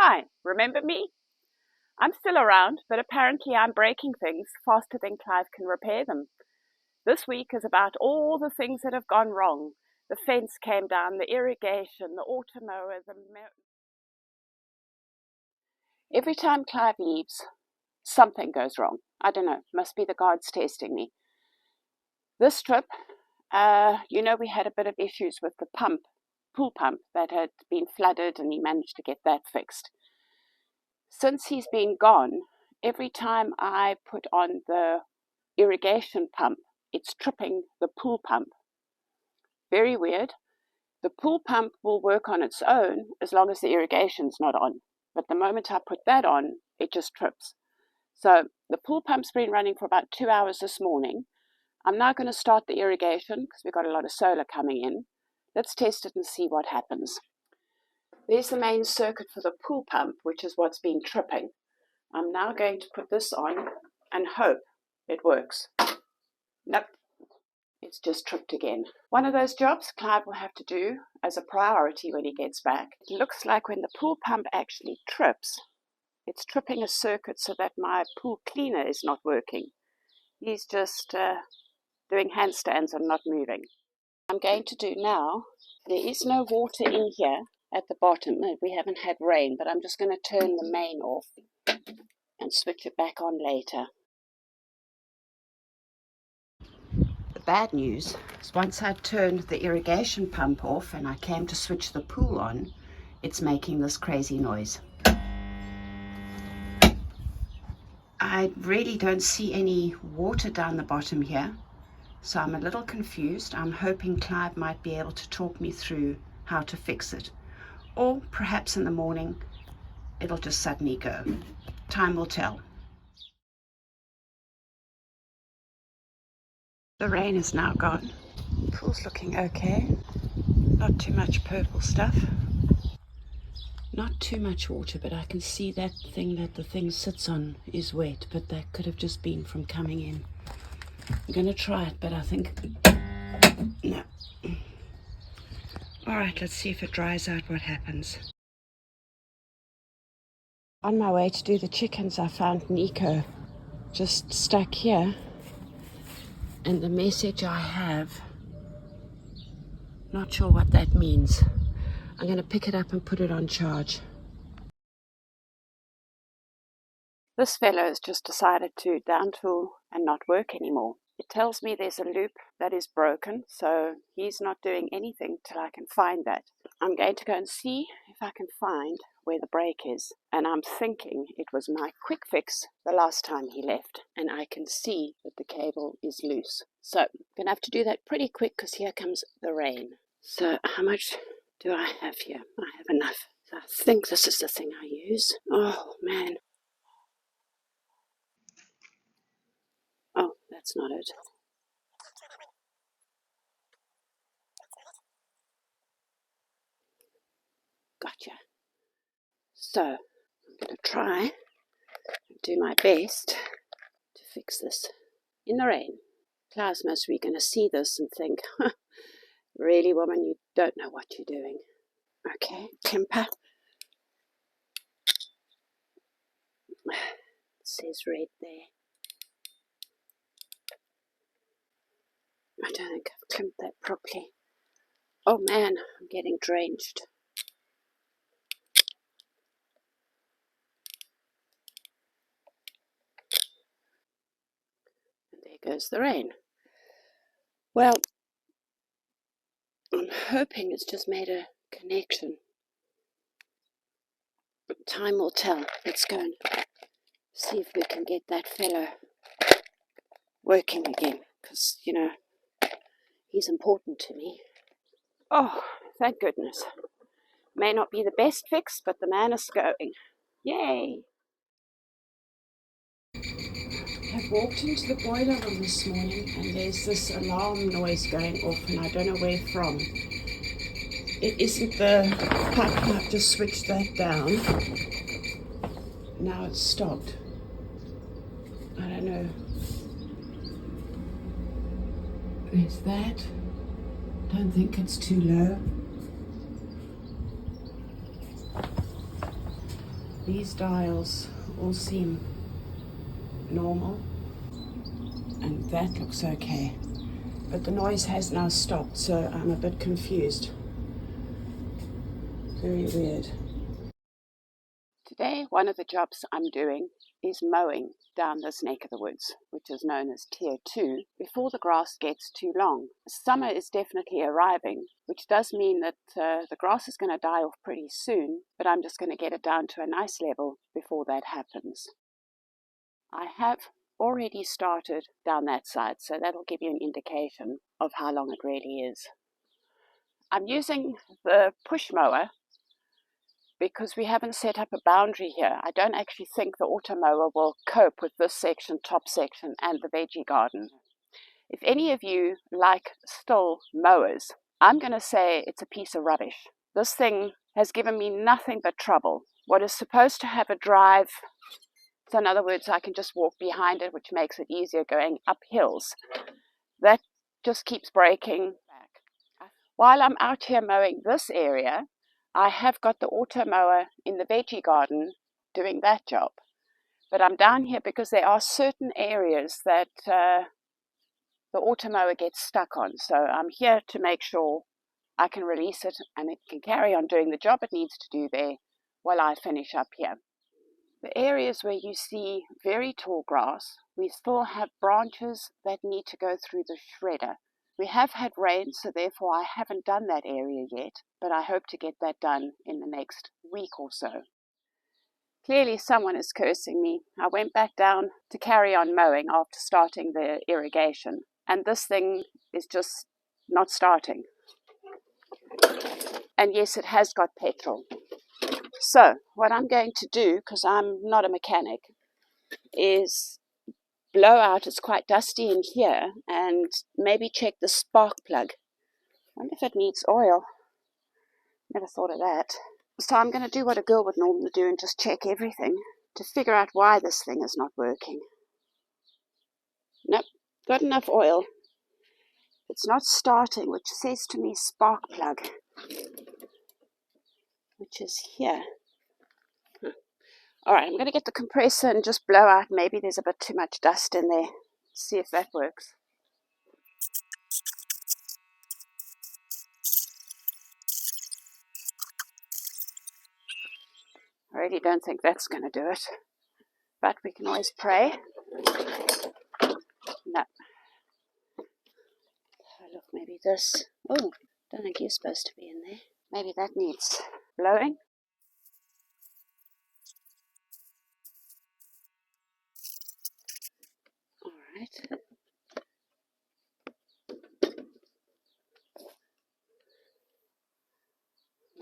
Hi, remember me? I'm still around, but apparently I'm breaking things faster than Clive can repair them. This week is about all the things that have gone wrong. The fence came down, the irrigation, the auto-mower, Every time Clive leaves, something goes wrong. I don't know, must be the gods testing me. This trip, we had a bit of issues with the pool pump that had been flooded, and he managed to get that fixed. Since he's been gone, every time I put on the irrigation pump, it's tripping the pool pump. Very weird. The pool pump will work on its own as long as the irrigation's not on. But the moment I put that on, it just trips. So the pool pump's been running for about 2 hours this morning. I'm now going to start the irrigation because we've got a lot of solar coming in. Let's test it and see what happens. There's the main circuit for the pool pump, which is what's been tripping. I'm now going to put this on and hope it works. Nope, it's just tripped again. One of those jobs Clive will have to do as a priority when he gets back. It looks like when the pool pump actually trips, it's tripping a circuit so that my pool cleaner is not working. He's just doing handstands and not moving. I'm going to do now, there is no water in here at the bottom. We haven't had rain, but I'm just going to turn the main off and switch it back on later. The bad news is once I turned the irrigation pump off and I came to switch the pool on, it's making this crazy noise. I really don't see any water down the bottom here, so I'm a little confused. I'm hoping Clive might be able to talk me through how to fix it. Or perhaps in the morning it'll just suddenly go. Time will tell. The rain is now gone. Pool's looking okay. Not too much purple stuff. Not too much water, but I can see that thing that the thing sits on is wet, but that could have just been from coming in. I'm going to try it, but I think no. Alright, let's see if it dries out what happens. On my way to do the chickens, I found Nico just stuck here, and the message I have, not sure what that means. I'm going to pick it up and put it on charge. This fellow has just decided to down tool and not work anymore. It tells me there's a loop that is broken, so he's not doing anything till I can find that. I'm going to go and see if I can find where the break is, and I'm thinking it was my quick fix the last time he left, and I can see that the cable is loose. So I'm going to have to do that pretty quick because here comes the rain. So how much do I have here? I have enough. So I think this is the thing I use. Oh man. Oh, that's not it. Gotcha. So I'm going to try and do my best to fix this in the rain. Clive's most we're going to see this and think, really, woman, you don't know what you're doing. Okay, Kemper. It says red there. I don't think I've clamped that properly. Oh man, I'm getting drenched. And there goes the rain. Well, I'm hoping it's just made a connection. Time will tell. Let's go and see if we can get that fellow working again, because, he's important to me. Oh, thank goodness. May not be the best fix, but the man is going. Yay! I've walked into the boiler room this morning and there's this alarm noise going off, and I don't know where from. It isn't the pipe. I've just switched that down. Now it's stopped. I don't know. There's that. Don't think it's too low. These dials all seem normal, and that looks okay. But the noise has now stopped, so I'm a bit confused. Very weird. Today, one of the jobs I'm doing is mowing down this neck of the woods, which is known as Tier 2, before the grass gets too long. Summer is definitely arriving, which does mean that the grass is going to die off pretty soon, but I'm just going to get it down to a nice level before that happens. I have already started down that side, so that'll give you an indication of how long it really is. I'm using the push mower because we haven't set up a boundary here. I don't actually think the auto-mower will cope with this section, top section, and the veggie garden. If any of you like still mowers, I'm going to say it's a piece of rubbish. This thing has given me nothing but trouble. What is supposed to have a drive, so in other words, I can just walk behind it, which makes it easier going up hills, that just keeps breaking back. While I'm out here mowing this area, I have got the auto mower in the veggie garden doing that job. But I'm down here because there are certain areas that the auto mower gets stuck on. So I'm here to make sure I can release it and it can carry on doing the job it needs to do there while I finish up here. The areas where you see very tall grass, we still have branches that need to go through the shredder. We have had rain, so therefore I haven't done that area yet, but I hope to get that done in the next week or so. Clearly someone is cursing me. I went back down to carry on mowing after starting the irrigation, and this thing is just not starting. And yes, it has got petrol. So what I'm going to do, because I'm not a mechanic, is blow out, it's quite dusty in here, and maybe check the spark plug. I wonder if it needs oil. Never thought of that. So I'm going to do what a girl would normally do and just check everything to figure out why this thing is not working. Nope, got enough oil. It's not starting, which says to me spark plug, which is here. Alright, I'm going to get the compressor and just blow out. Maybe there's a bit too much dust in there. See if that works. I really don't think that's going to do it. But we can always pray. No. Oh, look, maybe this. Oh, don't think you're supposed to be in there. Maybe that needs blowing. Alright.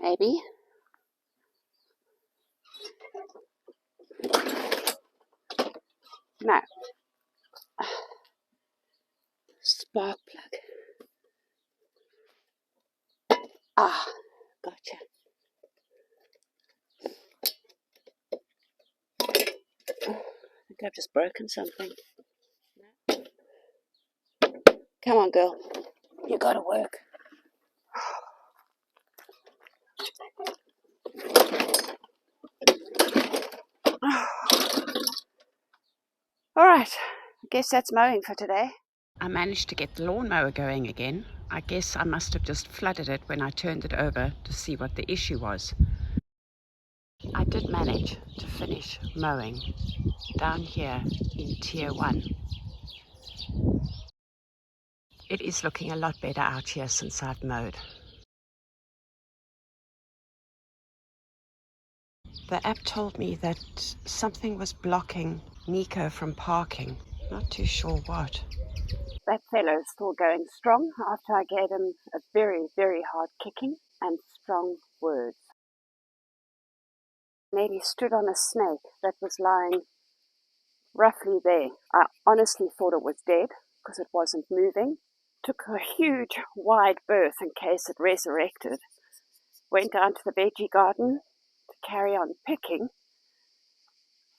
Maybe. No. Spark plug. Ah, gotcha. I think I've just broken something. Come on, girl. You gotta work. Alright, I guess that's mowing for today. I managed to get the lawnmower going again. I guess I must have just flooded it when I turned it over to see what the issue was. I did manage to finish mowing down here in Tier 1. It is looking a lot better out here since I've mowed. The app told me that something was blocking Nico from parking. Not too sure what. That fellow's still going strong after I gave him a very, very hard kicking and strong words. Nearly stood on a snake that was lying roughly there. I honestly thought it was dead because it wasn't moving. Took a huge wide berth in case it resurrected. Went down to the veggie garden to carry on picking,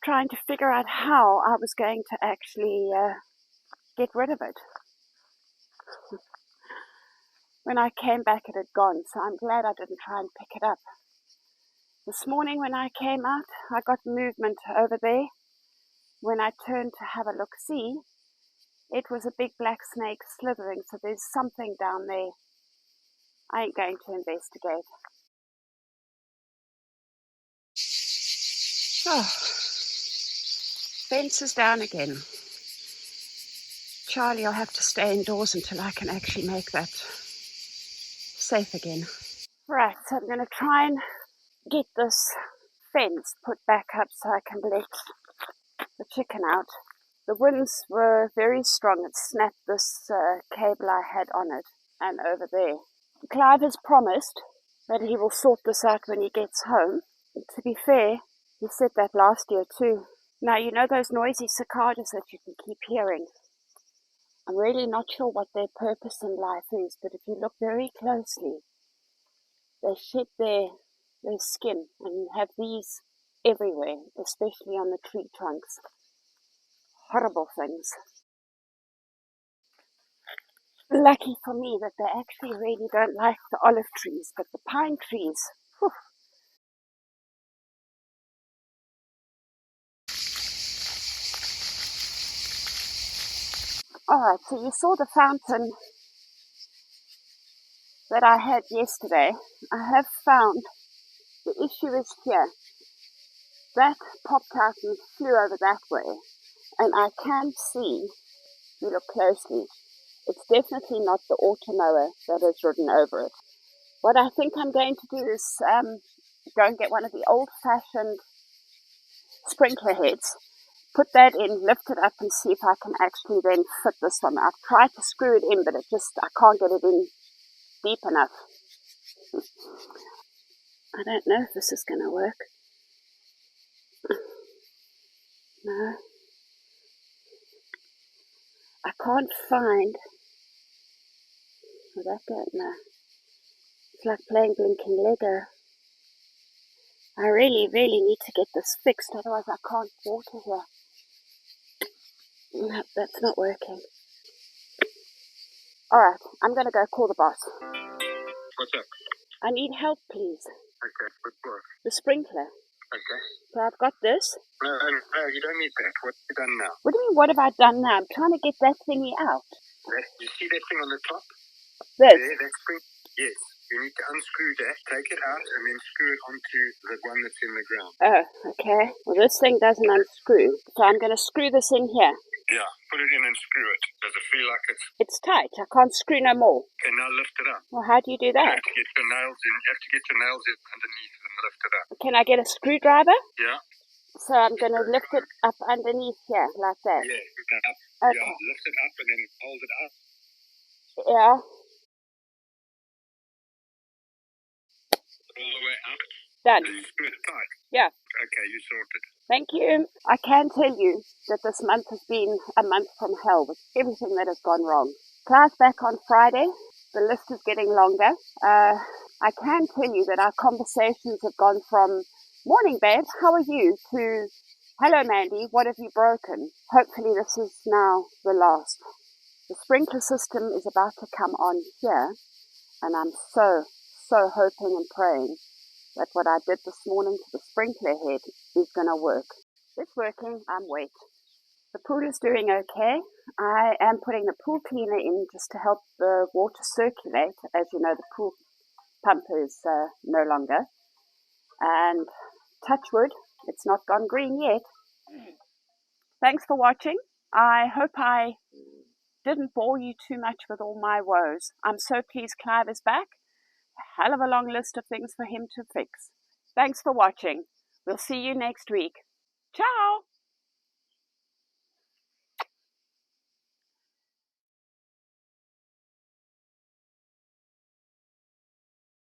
trying to figure out how I was going to actually get rid of it. When I came back, it had gone, so I'm glad I didn't try and pick it up. This morning when I came out, I got movement over there. When I turned to have a look-see, it was a big black snake slithering, so there's something down there. I ain't going to investigate. Oh, fence is down again. Charlie will have to stay indoors until I can actually make that safe again. Right, so I'm going to try and get this fence put back up so I can let the chicken out. The winds were very strong. It snapped this cable I had on it and over there. Clive has promised that he will sort this out when he gets home. To be fair, he said that last year too. Now, you know those noisy cicadas that you can keep hearing? I'm really not sure what their purpose in life is, but if you look very closely, they shed their skin, and you have these everywhere, especially on the tree trunks. Horrible things. Lucky for me that they actually really don't like the olive trees, but the pine trees, whew. Alright, so you saw the fountain that I had yesterday. I have found the issue is here. That popped out and flew over that way, and I can see, if you look closely, it's definitely not the auto-mower that has ridden over it. What I think I'm going to do is go and get one of the old-fashioned sprinkler heads, put that in, lift it up, and see if I can actually then fit this one. I've tried to screw it in, but I can't get it in deep enough. I don't know if this is going to work. No. I can't find... Will that go? No. It's like playing blinking Lego. I really, really need to get this fixed, otherwise I can't water here. No, that's not working. Alright, I'm going to go call the boss. What's up? I need help, please. Okay, what for? The sprinkler. Okay. So I've got this. No, you don't need that. What have you done now? What do you mean, what have I done now? I'm trying to get that thingy out. You see that thing on the top? This? There, that spring? Yes. You need to unscrew that, take it out, and then screw it onto the one that's in the ground. Oh, okay. Well, this thing doesn't unscrew, so I'm going to screw this in here. Yeah, put it in and screw it. Does it feel like it's... It's tight. I can't screw no more. Okay, now lift it up. Well, how do you do You that? have to get your nails in. You have to get your nails in underneath and lift it up. Can I get a screwdriver? Yeah. So I'm going to lift it up underneath here, like that. Yeah, up. Okay. Yeah, lift it up and then hold it up. Yeah. All the way up. Done. And screw it tight. Yeah. Okay, you sorted. Thank you. I can tell you that this month has been a month from hell with everything that has gone wrong. Class back on Friday. The list is getting longer. I can tell you that our conversations have gone from morning, babe, how are you, to hello, Mandy, what have you broken? Hopefully this is now the last. The sprinkler system is about to come on here, and I'm so hoping and praying that what I did this morning to the sprinkler head is going to work. It's working. I'm wet. The pool is doing okay. I am putting the pool cleaner in just to help the water circulate. As you know, the pool pump is no longer. And touch wood, it's not gone green yet. Thanks for watching. I hope I didn't bore you too much with all my woes. I'm so pleased Clive is back. A hell of a long list of things for him to fix. Thanks for watching. We'll see you next week. Ciao!